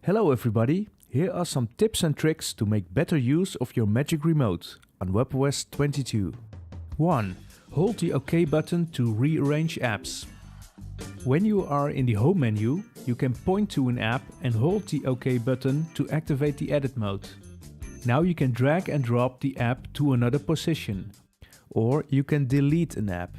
Hello everybody, here are some tips and tricks to make better use of your Magic Remote on WebOS 22. 1. Hold the OK button to rearrange apps. When you are in the Home menu, you can point to an app and hold the OK button to activate the edit mode. Now you can drag and drop the app to another position, or you can delete an app.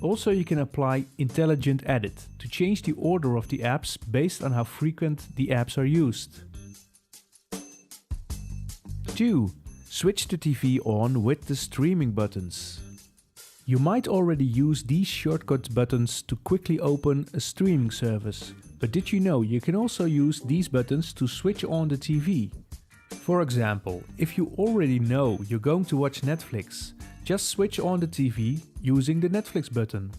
Also, you can apply Intelligent Edit to change the order of the apps based on how frequent the apps are used. 2. Switch the TV on with the streaming buttons. You might already use these shortcut buttons to quickly open a streaming service, but did you know you can also use these buttons to switch on the TV? For example, if you already know you're going to watch Netflix, just switch on the TV using the Netflix button.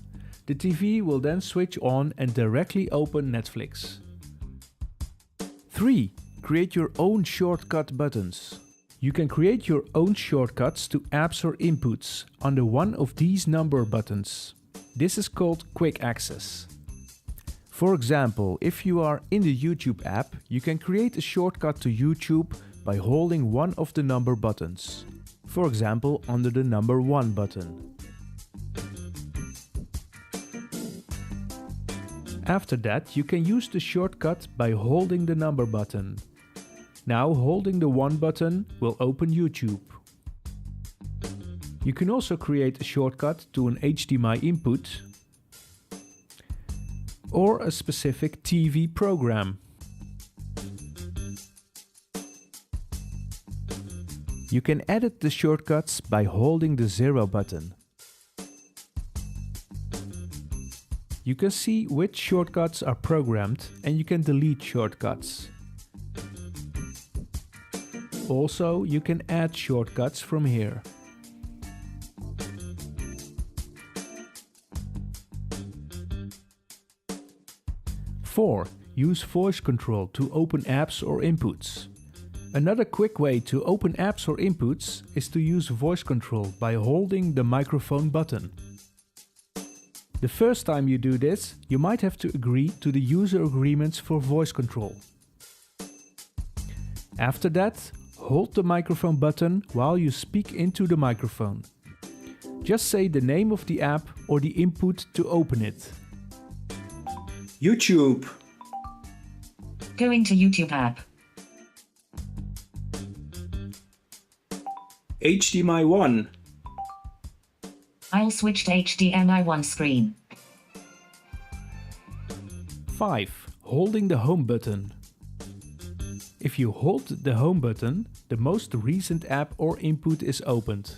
The TV will then switch on and directly open Netflix. 3. Create your own shortcut buttons. You can create your own shortcuts to apps or inputs under one of these number buttons. This is called Quick Access. For example, if you are in the YouTube app, you can create a shortcut to YouTube by holding one of the number buttons. For example, under the number 1 button. After that, you can use the shortcut by holding the number button. Now holding the 1 button will open YouTube. You can also create a shortcut to an HDMI input or a specific TV program. You can edit the shortcuts by holding the 0 button. You can see which shortcuts are programmed and you can delete shortcuts. Also, you can add shortcuts from here. Four. Use voice control to open apps or inputs. Another quick way to open apps or inputs is to use voice control by holding the microphone button. The first time you do this, you might have to agree to the user agreements for voice control. After that, hold the microphone button while you speak into the microphone. Just say the name of the app or the input to open it. YouTube. Going to YouTube app. HDMI 1. I'll switch to HDMI 1 screen. 5. Holding the home button. If you hold the home button, the most recent app or input is opened.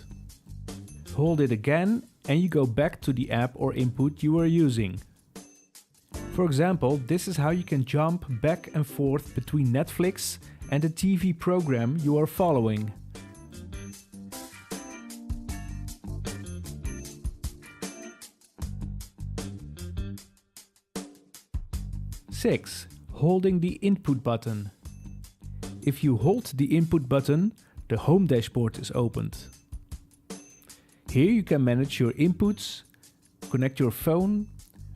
Hold it again and you go back to the app or input you are using. For example, this is how you can jump back and forth between Netflix and the TV program you are following. 6. Holding the input button. If you hold the input button, the home dashboard is opened. Here you can manage your inputs, connect your phone,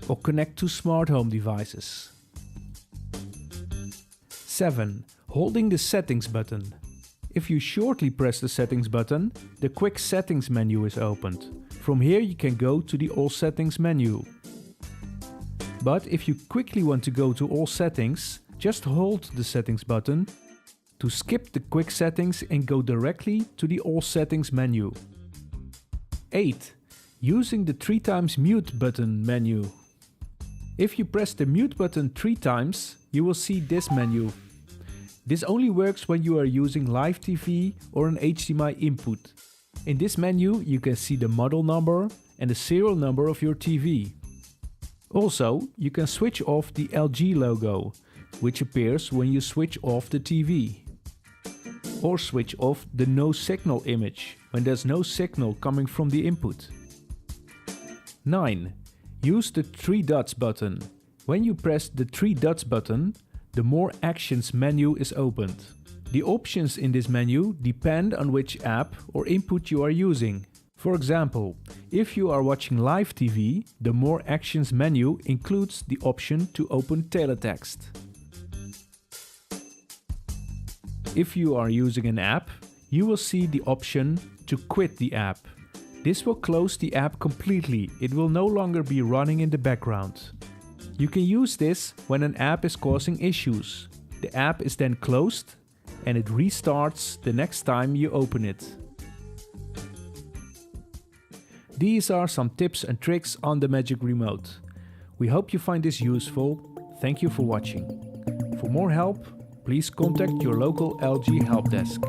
or connect to smart home devices. 7. Holding the settings button. If you shortly press the settings button, the quick settings menu is opened. From here you can go to the all settings menu. But if you quickly want to go to all settings, just hold the settings button to skip the quick settings and go directly to the all settings menu. 8. Using the 3 times mute button menu. If you press the mute button 3 times, you will see this menu. This only works when you are using live TV or an HDMI input. In this menu you can see the model number and the serial number of your TV. Also, you can switch off the LG logo, which appears when you switch off the TV. Or switch off the no signal image, when there's no signal coming from the input. 9. Use the 3 dots button. When you press the 3 dots button, the More Actions menu is opened. The options in this menu depend on which app or input you are using. For example, if you are watching live TV, the More Actions menu includes the option to open teletext. If you are using an app, you will see the option to quit the app. This will close the app completely. It will no longer be running in the background. You can use this when an app is causing issues. The app is then closed and it restarts the next time you open it. These are some tips and tricks on the Magic Remote. We hope you find this useful. Thank you for watching. For more help, please contact your local LG help desk.